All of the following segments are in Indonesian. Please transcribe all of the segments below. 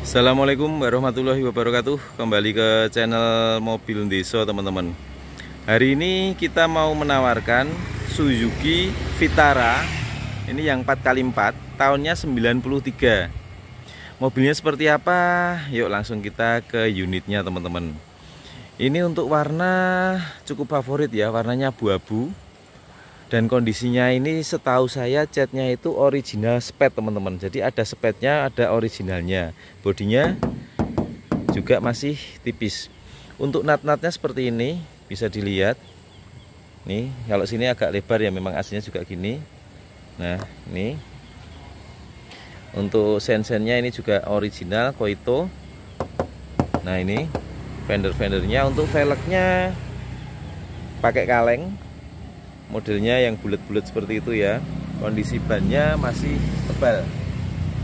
Assalamualaikum warahmatullahi wabarakatuh. Kembali ke channel Mobil Ndeso, teman-teman. Hari ini kita mau menawarkan Suzuki Vitara. Ini yang 4x4, tahunnya 93. Mobilnya seperti apa? Yuk langsung kita ke unitnya, teman-teman. Ini untuk warna cukup favorit ya, warnanya abu-abu. Dan kondisinya ini setahu saya catnya itu original spet, teman-teman. Jadi ada spetnya, ada originalnya. Bodinya juga masih tipis. Untuk nat-natnya seperti ini, bisa dilihat. Nih, kalau sini agak lebar ya, memang aslinya juga gini. Nah, ini. Untuk sen-sennya ini juga original Koito. Nah, ini fender-fendernya. Untuk velgnya pakai kaleng. Modelnya yang bulat-bulat seperti itu ya. Kondisi bannya masih tebal.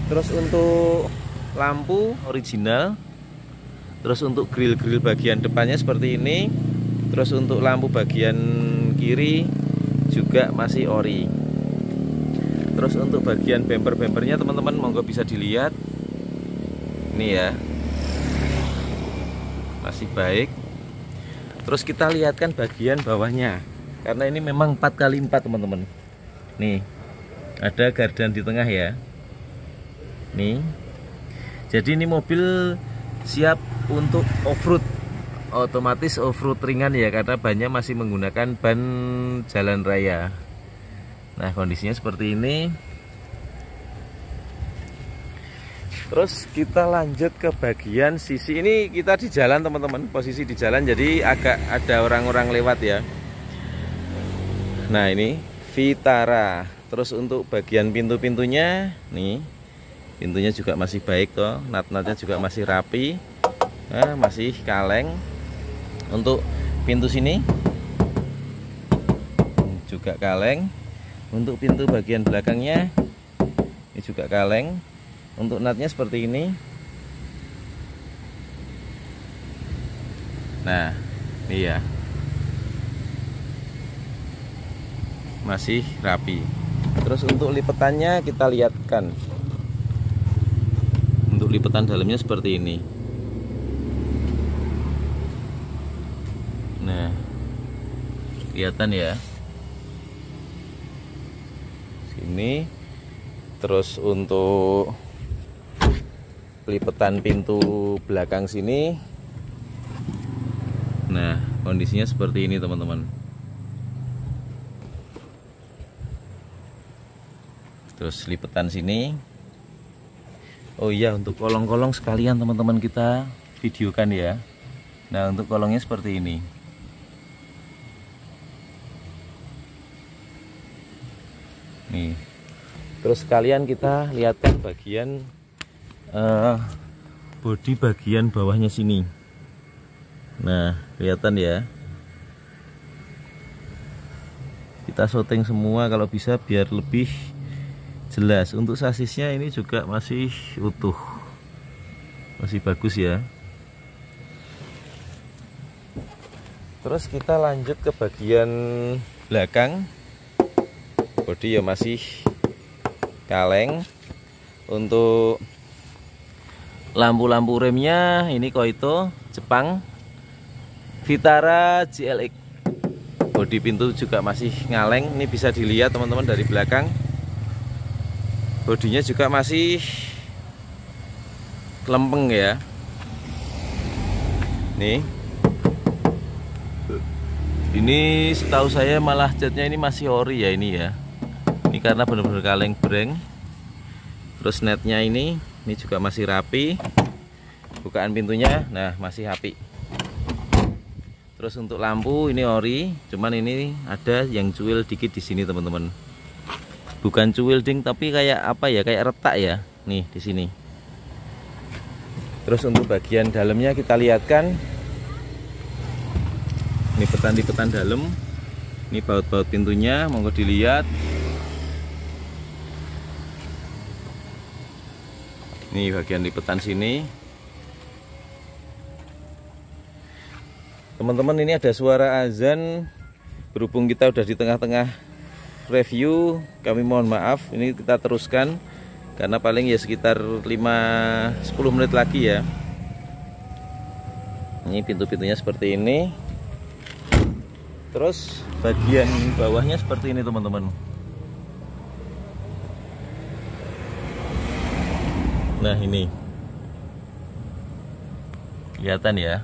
Terus untuk lampu original. Terus untuk grill-grill bagian depannya seperti ini. Terus untuk lampu bagian kiri juga masih ori. Terus untuk bagian bumper-bumpernya, teman-teman, monggo bisa dilihat. Ini ya, masih baik. Terus kita lihatkan bagian bawahnya. Karena ini memang 4x4, teman-teman. Nih, ada gardan di tengah ya. Nih. Jadi ini mobil siap untuk off-road. Otomatis off-road ringan ya, karena bannya masih menggunakan ban jalan raya. Nah, kondisinya seperti ini. Terus kita lanjut ke bagian sisi. Ini kita di jalan, teman-teman. Posisi di jalan, jadi agak ada orang-orang lewat ya. Nah, ini Vitara. Terus untuk bagian pintu-pintunya, nih, pintunya juga masih baik toh. Nat-natnya juga masih rapi. Nah, masih kaleng. Untuk pintu sini juga kaleng. Untuk pintu bagian belakangnya ini juga kaleng. Untuk natnya seperti ini. Nah, ini ya, masih rapi. Terus untuk lipetannya kita lihatkan. Untuk lipetan dalamnya seperti ini. Nah, kelihatan ya. Sini. Terus untuk lipetan pintu belakang sini. Nah, kondisinya seperti ini, teman-teman. Terus lipetan sini. Oh iya, untuk kolong-kolong sekalian, teman-teman, kita videokan ya. Nah, untuk kolongnya seperti ini. Nih. Terus sekalian kita lihatkan bagian bodi bagian bawahnya sini. Nah, kelihatan ya. Kita syuting semua kalau bisa biar lebih jelas. Untuk sasisnya ini juga masih utuh, masih bagus ya. Terus kita lanjut ke bagian belakang. Bodi ya masih kaleng. Untuk lampu-lampu remnya ini Koito Jepang, Vitara GLX. Bodi pintu juga masih ngaleng. Ini bisa dilihat, teman-teman, dari belakang. Bodinya juga masih lempeng ya. Nih. Ini setahu saya malah catnya ini masih ori ya ini ya. Ini karena benar-benar kaleng breng. Terus netnya ini juga masih rapi. Bukaan pintunya, nah, masih rapi. Terus untuk lampu ini ori, cuman ini ada yang cuil dikit di sini, teman-teman. Bukan cuil ding, tapi kayak apa ya, kayak retak ya. Nih di sini. Terus untuk bagian dalamnya kita lihatkan. Ini lipetan dalam. Ini baut-baut pintunya, monggo dilihat. Ini bagian lipetan sini. Teman-teman, ini ada suara azan. Berhubung kita udah di tengah-tengah review, kami mohon maaf. Ini kita teruskan. karena paling ya sekitar 5-10 menit lagi ya. Ini pintu-pintunya seperti ini. Terus bagian bawahnya seperti ini teman-teman. Nah ini kelihatan ya.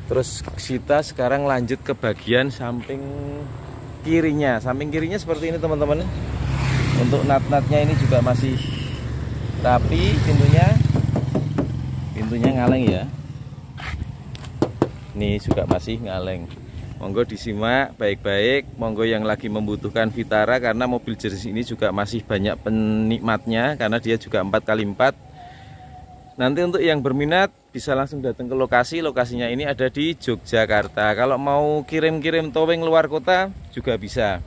Terus kita sekarang lanjut ke bagian samping kirinya. Samping kirinya seperti ini teman-teman. Untuk nat-natnya ini juga masih rapi, pintunya ngaleng ya. Ini juga masih ngaleng. Monggo disimak baik-baik. Monggo yang lagi membutuhkan Vitara, karena mobil jenis ini juga masih banyak penikmatnya, karena dia juga 4x4. Nanti untuk yang berminat bisa langsung datang ke lokasi. Lokasinya ini ada di Yogyakarta. Kalau mau kirim-kirim towing luar kota juga bisa.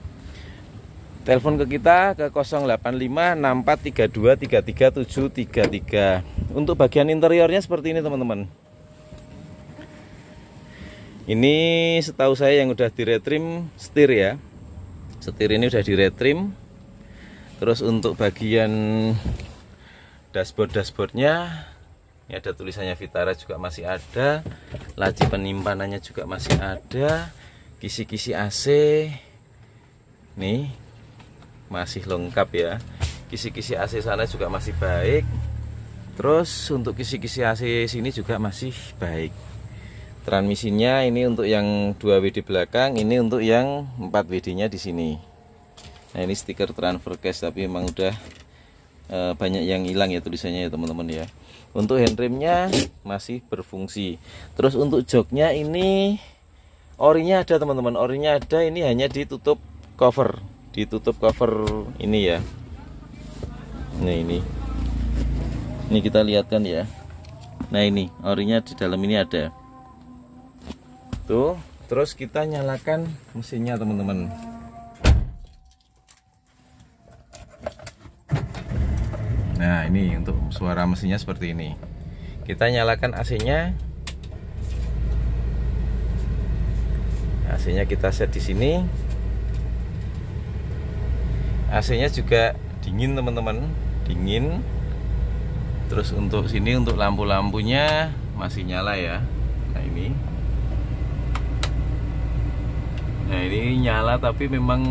Telepon ke kita ke 08564323373. Untuk bagian interiornya seperti ini teman-teman. Ini setahu saya yang udah diretrim setir ya. Setir ini udah diretrim. Terus untuk bagian dashboardnya ini ada tulisannya Vitara juga masih ada. Laci penyimpanannya juga masih ada. Kisi-kisi AC nih masih lengkap ya. Kisi-kisi AC sana juga masih baik. Terus untuk kisi-kisi AC sini juga masih baik. Transmisinya ini untuk yang 2 WD belakang, ini untuk yang 4 WD-nya di sini. Nah, ini stiker transfer case tapi memang udah banyak yang hilang ya tulisannya ya teman-teman ya. Untuk handremnya masih berfungsi. Terus untuk joknya ini orinya ada teman-teman, orinya ada, ini hanya ditutup cover ini ya. Nah ini kita lihatkan ya. Nah ini orinya di dalam ini ada. Tuh, terus kita nyalakan mesinnya teman-teman. Nah ini untuk suara mesinnya seperti ini. Kita nyalakan AC-nya. AC-nya kita set di sini. AC-nya juga dingin teman-teman, dingin. Terus untuk sini untuk lampu-lampunya masih nyala ya. Nah ini nyala tapi memang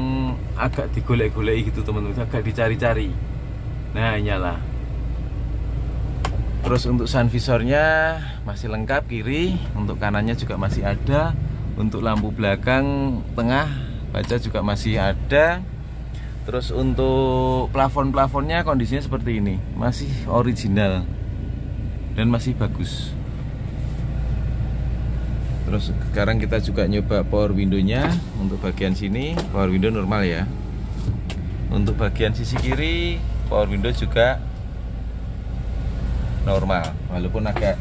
agak digolek-golek gitu teman-teman, agak dicari-cari. Nah nyala. Terus untuk sun visornya masih lengkap kiri, untuk kanannya juga masih ada. Untuk lampu belakang, tengah, baja juga masih ada. Terus untuk plafon-plafonnya kondisinya seperti ini, masih original dan masih bagus. Terus sekarang kita juga nyoba power window-nya. Untuk bagian sini power window normal ya. Untuk bagian sisi kiri power window juga normal, walaupun agak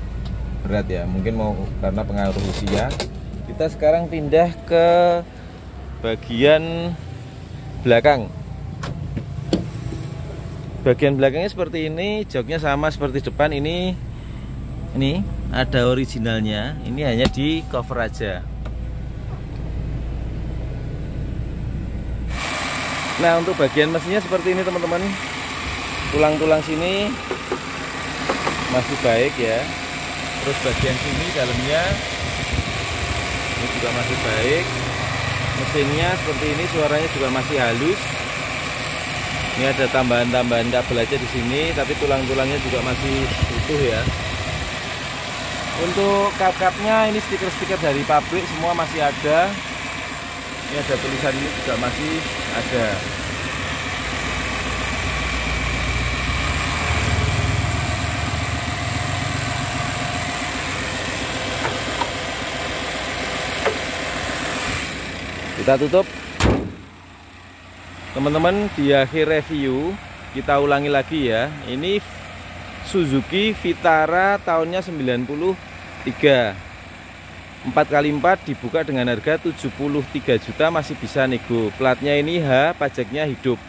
berat ya, mungkin mau karena pengaruh usia. Kita sekarang pindah ke bagian belakang. Bagian belakangnya seperti ini, joknya sama seperti depan. Ini ada originalnya, ini hanya di cover aja. Nah untuk bagian mesinnya seperti ini teman-teman. Tulang-tulang sini masih baik ya. Terus bagian sini dalamnya ini juga masih baik. Mesinnya seperti ini, suaranya juga masih halus. Ini ada tambahan-tambahan kabel aja di sini, tapi tulang-tulangnya juga masih utuh ya. Untuk kap-kapnya ini stiker-stiker dari pabrik semua masih ada. Ini ada tulisan ini juga masih ada. Kita tutup. Teman-teman, di akhir review kita ulangi lagi ya. Ini Suzuki Vitara tahunnya 93, 4x4 dibuka dengan harga 73 juta, masih bisa nego. Platnya ini H, pajaknya hidup.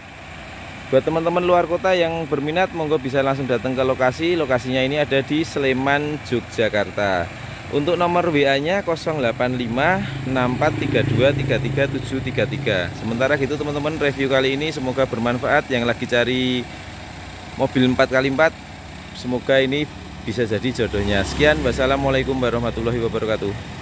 Buat teman-teman luar kota yang berminat, monggo bisa langsung datang ke lokasi. Lokasinya ini ada di Sleman, Yogyakarta. Untuk nomor WA-nya 08564323333. Sementara gitu teman-teman, review kali ini semoga bermanfaat. Yang lagi cari mobil 4x4. Semoga ini bisa jadi jodohnya. Sekian, wassalamualaikum warahmatullahi wabarakatuh.